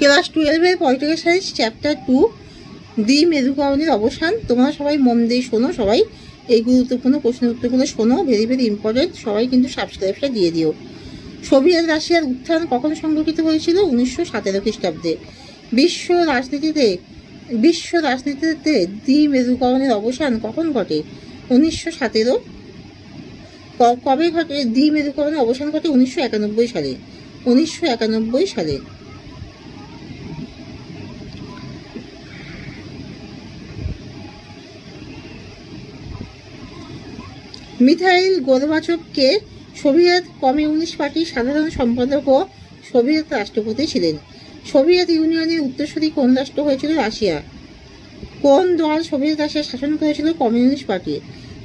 Class 12-এর political science chapter 2 দ্বিমেরুকরণের অবসান। তোমরা সবাই মন দিয়ে শোনো, সবাই এই গুরুত্বপূর্ণ প্রশ্নের উত্তরগুলো শোনো, ভেরি ভেরি ইম্পর্টেন্ট। সবাই কিন্তু সাবস্ক্রাইবটা দিয়ে দিও। সোভিয়েত রাশিয়ার উত্থান কখন সংঘটিত হয়েছিল? 1917 খ্রিস্টাব্দে। বিশ্ব রাজনীতিতে দ্বিমেরুকরণের অবসান কখন ঘটে? 1917। কবে ঘটে দ্বিমেরুকরণের অবসান ঘটে? 1991 সালে। 1991 সালে। মিখাইল গোরবাচভকে সোভিয়েত কমিউনিস্ট পার্টির সাধারণ সম্পাদক ও সোভিয়েত রাষ্ট্রপতি ছিলেন। সোভিয়েত ইউনিয়নের উত্তরসূরি কোন রাষ্ট্র হয়েছিল? রাশিয়া। কোন দল সোভিয়েত রাশিয়া শাসন করেছিল? Communist party.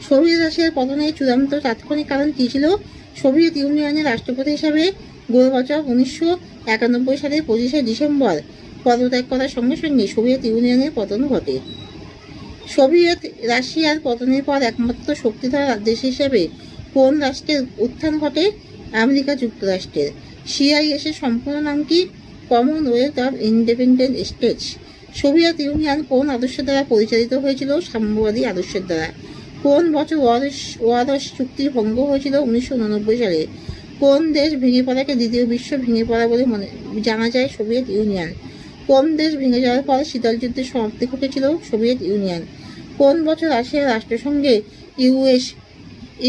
সোভিয়েত রাশিয়ার পতনের চূড়ান্ত তাৎক্ষণিক কারণ কি ছিল? সোভিয়েত ইউনিয়নের রাষ্ট্রপতি হিসাবে গোরবাচভ 1991 সালের 25শে ডিসেম্বর পদত্যাগ করার সঙ্গে সঙ্গে সোভিয়েত ইউনিয়নের পতন ঘটে। সোভিয়েত রাশিয়ার পতনের পর একমাত্র শক্তিধর দেশ হিসেবে কোন রাষ্ট্রের উত্থান ঘটে? আমেরিকা যুক্তরাষ্ট্রের। CIS এর সম্পূর্ণ নাম কি? Commonwealth of independent states. Soviet union কোন আদর্শ দ্বারা পরিচালিত হয়েছিল? সাম্যবাদী আদর্শের দ্বারা। কোন বছর ওয়ারশ চুক্তি ভঙ্গ হয়েছিল? 1989 সালে। কোন দেশ ভেঙে পড়াকে দ্বিতীয় বিশ্ব ভেঙে পড়া বলে জানা যায়? Soviet union. কোন দেশ ভেঙে যাওয়ার পর শীতল যুদ্ধের সমাপ্তি ঘটেছিল? Soviet union. কোন বছর রাশিয়ার রাষ্ট্রসংঘে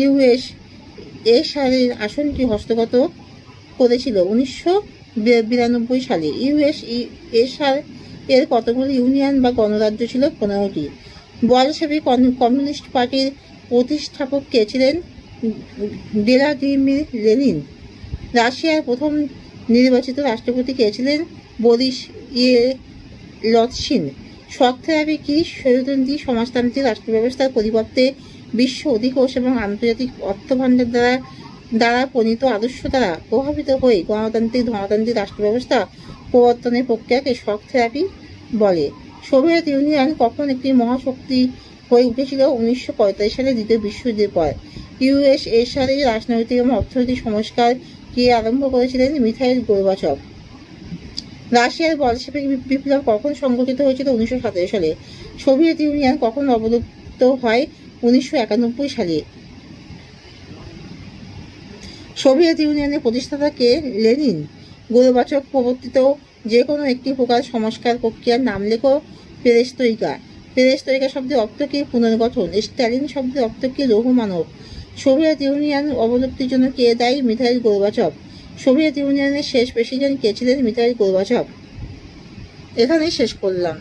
USSR এর আসনটি হস্তগত করেছিল? 1992 সালে। USSR এর কতগুলি ইউনিয়ন বা গণরাজ্য ছিল? 15টি। বলশেভিক কমিউনিস্ট পার্টির প্রতিষ্ঠাপক কে ছিলেন? Vladimir Lenin. রাশিয়ার প্রথম নির্বাচিত রাষ্ট্রপতি কে ছিলেন? Boris Yeltsin. শক থেরাপি কি? স্বৈরতন্ত্রী সমাজতান্ত্রিক রাষ্ট্র ব্যবস্থার পরিবর্তে বিশ্ব অধিকোষ এবং আন্তর্জাতিক অর্থভাণ্ডার দ্বারা প্রণীত আদর্শ দ্বারা প্রভাবিত হয়ে গণতান্ত্রিক ধনতান্ত্রিক রাষ্ট্র ব্যবস্থা প্রবর্তনের প্রক্রিয়াকে শক থেরাপি বলে। সোভিয়েত ইউনিয়ন কখন একটি মহাশক্তি হয়ে উঠেছিল? 1945 সালে দ্বিতীয় বিশ্বযুদ্ধের পর। USSR এর রাজনৈতিক এবং অর্থনৈতিক সংস্কার কে আরম্ভ করেছিলেন? মিখাইল গোরবাচভ। রাশিয়ার বলশেভিক বিপ্লব কখন সংঘটিত হয়েছিল? 1917 সালে। সোভিয়েত ইউনিয়ন কখন অবলুপ্ত হয়? 1991 সালে। সোভিয়েত ইউনিয়নের প্রতিষ্ঠাতা কে? লেনিন। গোরবাচভ প্রবর্তিত যে কোনো একটি প্রকার সংস্কার প্রক্রিয়ার নাম লেখো। পেরেস্ত্রয়িকা। পেরেস্ত্রয়িকা শব্দের অর্থ কি? পুনর্গঠন। স্ট্যালিন শব্দের অর্থ কি? লৌহ মানব। সোভিয়েত ইউনিয়ন অবলুপ্তির জন্য কে দায়ী? মিখাইল গোরবাচভ। সোভিয়েত ইউনিয়নের শেষ প্রেসিডেন্ট কে ছিলেন? মিখাইল গোরবাচভ। এখানেই শেষ করলাম।